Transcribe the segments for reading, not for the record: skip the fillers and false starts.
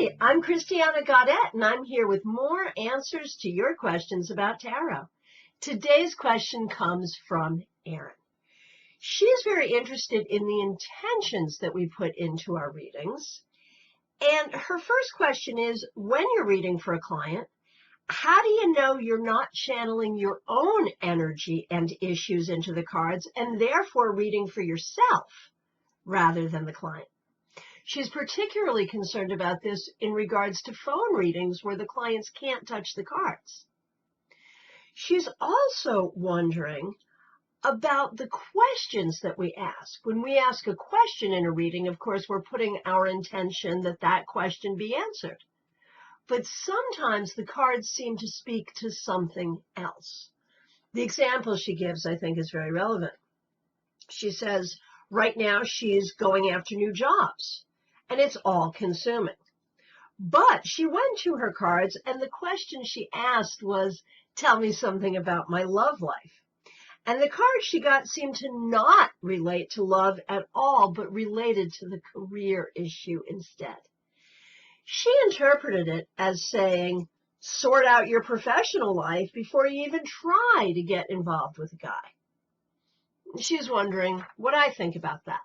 Hi, I'm Christiana Gaudet, and I'm here with more answers to your questions about tarot. Today's question comes from Erin. She's very interested in the intentions that we put into our readings. And her first question is, when you're reading for a client, how do you know you're not channeling your own energy and issues into the cards and therefore reading for yourself rather than the client? She's particularly concerned about this in regards to phone readings where the clients can't touch the cards. She's also wondering about the questions that we ask. When we ask a question in a reading, of course, we're putting our intention that that question be answered. But sometimes the cards seem to speak to something else. The example she gives, I think, is very relevant. She says, right now she's going after new jobs. And it's all consuming. But she went to her cards and the question she asked was, tell me something about my love life. And the cards she got seemed to not relate to love at all, but related to the career issue instead. She interpreted it as saying, sort out your professional life before you even try to get involved with a guy. She's wondering what I think about that.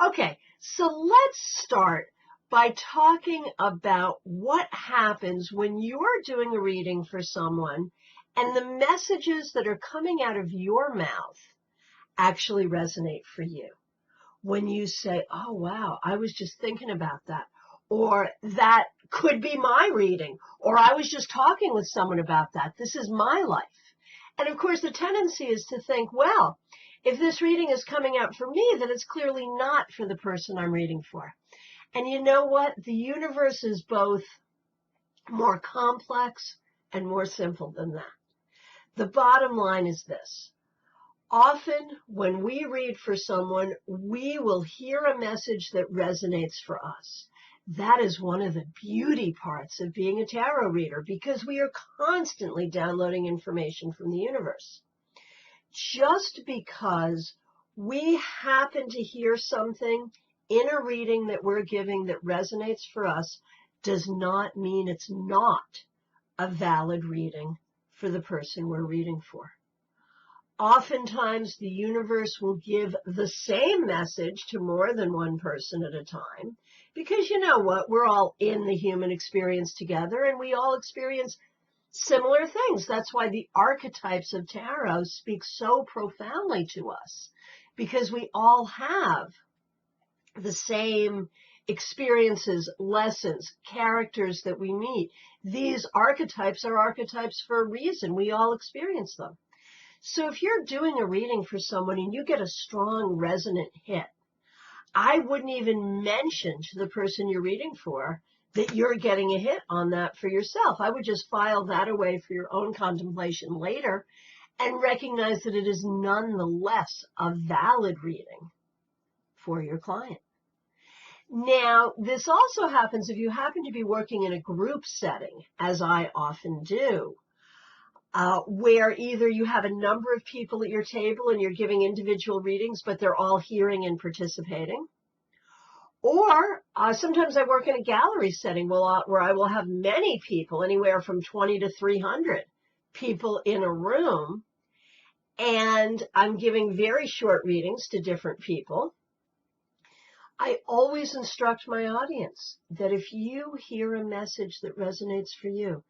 Okay, so let's start by talking about what happens when you're doing a reading for someone and the messages that are coming out of your mouth actually resonate for you. When you say, oh, wow, I was just thinking about that, or that could be my reading, or I was just talking with someone about that. This is my life. And of course, the tendency is to think, well, if this reading is coming out for me, then it's clearly not for the person I'm reading for. And you know what? The universe is both more complex and more simple than that. The bottom line is this. Often when we read for someone, we will hear a message that resonates for us. That is one of the beauty parts of being a tarot reader, because we are constantly downloading information from the universe. Just because we happen to hear something in a reading that we're giving that resonates for us does not mean it's not a valid reading for the person we're reading for. Oftentimes, the universe will give the same message to more than one person at a time, because you know what? We're all in the human experience together, and we all experience similar things. That's why the archetypes of tarot speak so profoundly to us, because we all have the same experiences, lessons, characters that we meet. These archetypes are archetypes for a reason. We all experience them. So if you're doing a reading for someone and you get a strong resonant hit, I wouldn't even mention to the person you're reading for that you're getting a hit on that for yourself. I would just file that away for your own contemplation later and recognize that it is nonetheless a valid reading for your client. Now, this also happens if you happen to be working in a group setting, as I often do, where either you have a number of people at your table and you're giving individual readings, but they're all hearing and participating. Or sometimes I work in a gallery setting where I will have many people, anywhere from 20 to 300 people in a room, and I'm giving very short readings to different people. I always instruct my audience that if you hear a message that resonates for you,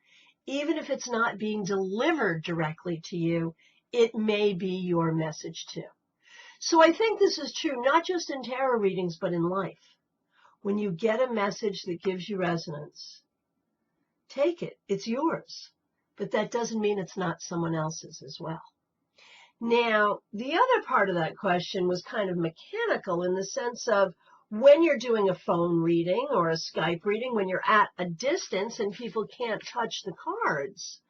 even if it's not being delivered directly to you, it may be your message too. So I think this is true not just in tarot readings, but in life. When you get a message that gives you resonance, take it. It's yours. But that doesn't mean it's not someone else's as well. Now, the other part of that question was kind of mechanical in the sense of when you're doing a phone reading or a Skype reading, when you're at a distance and people can't touch the cards,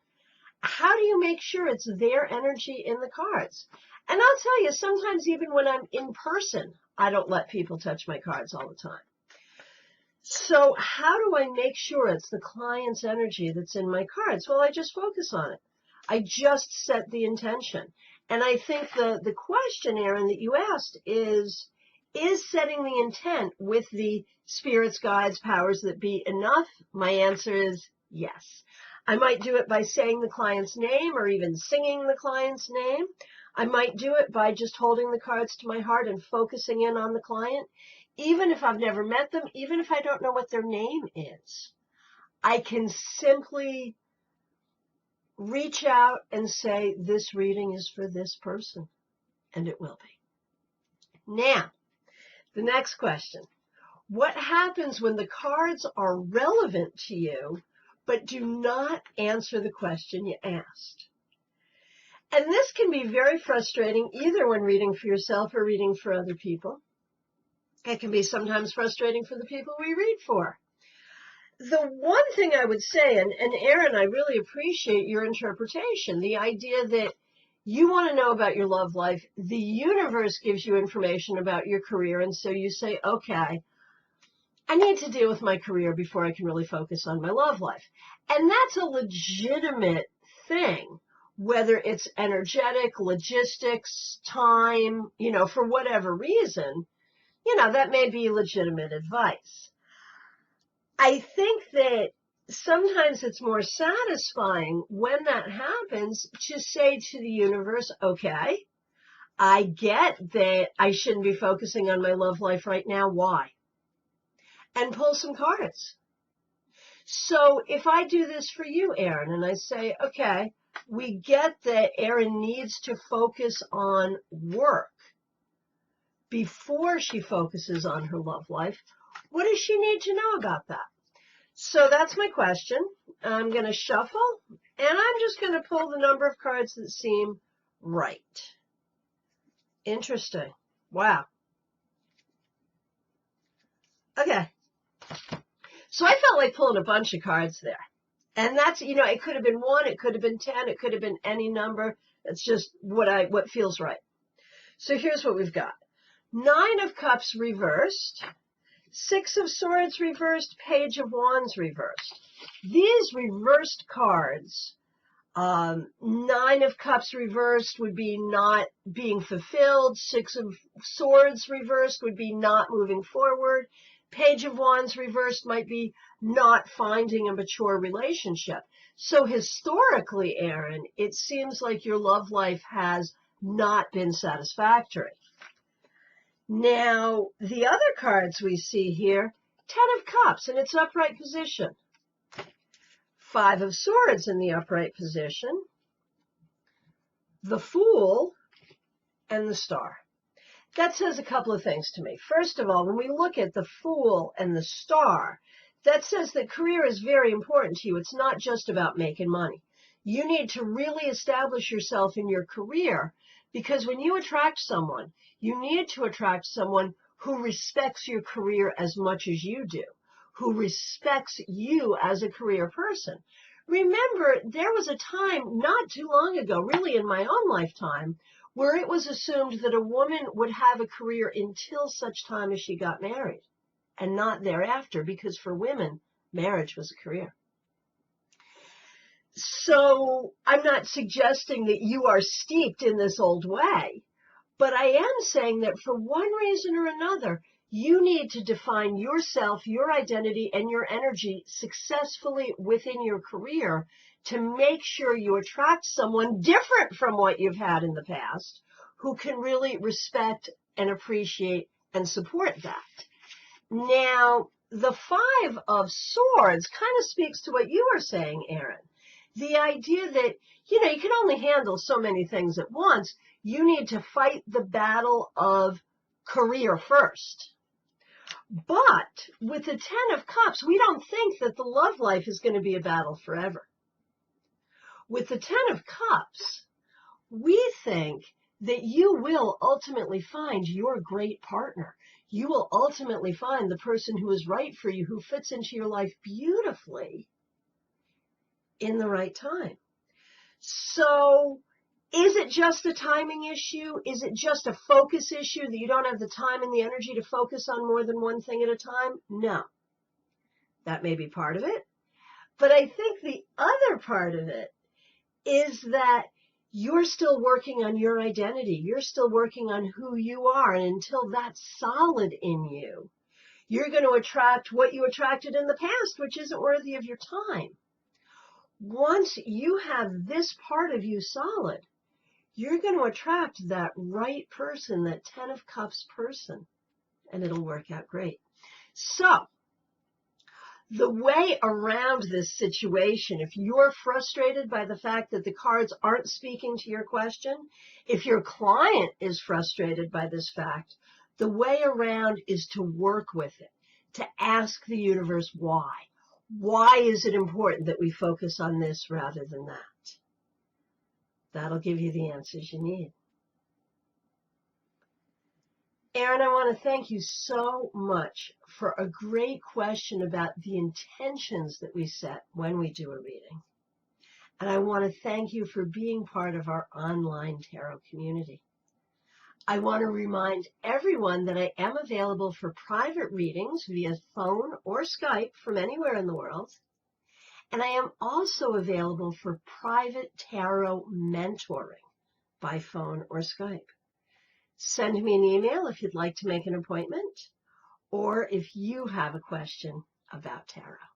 how do you make sure it's their energy in the cards? And I'll tell you, sometimes even when I'm in person, I don't let people touch my cards all the time. So how do I make sure it's the client's energy that's in my cards? Well, I just focus on it. I just set the intention. And I think the question, Erin, that you asked is Is setting the intent with the spirits, guides, powers that be enough? My answer is yes. I might do it by saying the client's name or even singing the client's name. I might do it by just holding the cards to my heart and focusing in on the client. Even if I've never met them, even if I don't know what their name is, I can simply reach out and say, this reading is for this person, and it will be. Now, the next question. What happens when the cards are relevant to you, but do not answer the question you asked? And this can be very frustrating, either when reading for yourself or reading for other people. It can be sometimes frustrating for the people we read for. The one thing I would say, and Erin, I really appreciate your interpretation, the idea that you want to know about your love life, the universe gives you information about your career, and so you say, okay, I need to deal with my career before I can really focus on my love life. And that's a legitimate thing, whether it's energetic, logistics, time, for whatever reason, that may be legitimate advice. I think that sometimes it's more satisfying when that happens to say to the universe, okay, I get that I shouldn't be focusing on my love life right now. Why? And pull some cards. So if I do this for you, Erin, and I say, okay, we get that Erin needs to focus on work before she focuses on her love life, what does she need to know about that? So that's my question. I'm going to shuffle, and I'm just going to pull the number of cards that seem right. Interesting. Wow. Okay. So I felt like pulling a bunch of cards there. And that's, it could have been 1, it could have been 10, it could have been any number. It's just what feels right. So here's what we've got. 9 of Cups reversed, 6 of Swords reversed, Page of Wands reversed. These reversed cards, 9 of Cups reversed would be not being fulfilled. 6 of Swords reversed would be not moving forward. Page of Wands reversed might be not finding a mature relationship. So historically, Erin, it seems like your love life has not been satisfactory. Now, the other cards we see here, 10 of Cups in its upright position, 5 of Swords in the upright position, the Fool, and the Star. That says a couple of things to me. First of all, when we look at the Fool and the Star, that says that career is very important to you. It's not just about making money. You need to really establish yourself in your career, because when you attract someone, you need to attract someone who respects your career as much as you do, who respects you as a career person. Remember, there was a time not too long ago, really in my own lifetime, where it was assumed that a woman would have a career until such time as she got married, and not thereafter, because for women, marriage was a career. So I'm not suggesting that you are steeped in this old way, but I am saying that for one reason or another, you need to define yourself, your identity, and your energy successfully within your career to make sure you attract someone different from what you've had in the past, who can really respect and appreciate and support that. Now, the 5 of Swords kind of speaks to what you were saying, Erin. The idea that, you can only handle so many things at once. You need to fight the battle of career first. But with the 10 of Cups, we don't think that the love life is going to be a battle forever. With the 10 of Cups, we think that you will ultimately find your great partner. You will ultimately find the person who is right for you, who fits into your life beautifully in the right time. So is it just a timing issue? Is it just a focus issue that you don't have the time and the energy to focus on more than one thing at a time? No. That may be part of it. But I think the other part of it is that you're still working on your identity. You're still working on who you are. And until that's solid in you, you're going to attract what you attracted in the past, which isn't worthy of your time. Once you have this part of you solid, you're going to attract that right person, that 10 of Cups person, and it'll work out great. So, the way around this situation, if you're frustrated by the fact that the cards aren't speaking to your question, if your client is frustrated by this fact, the way around is to work with it, to ask the universe why. Why is it important that we focus on this rather than that? That'll give you the answers you need. Aaron, I want to thank you so much for a great question about the intentions that we set when we do a reading. And I want to thank you for being part of our online tarot community. I want to remind everyone that I am available for private readings via phone or Skype from anywhere in the world. And I am also available for private tarot mentoring by phone or Skype. Send me an email if you'd like to make an appointment, or if you have a question about tarot.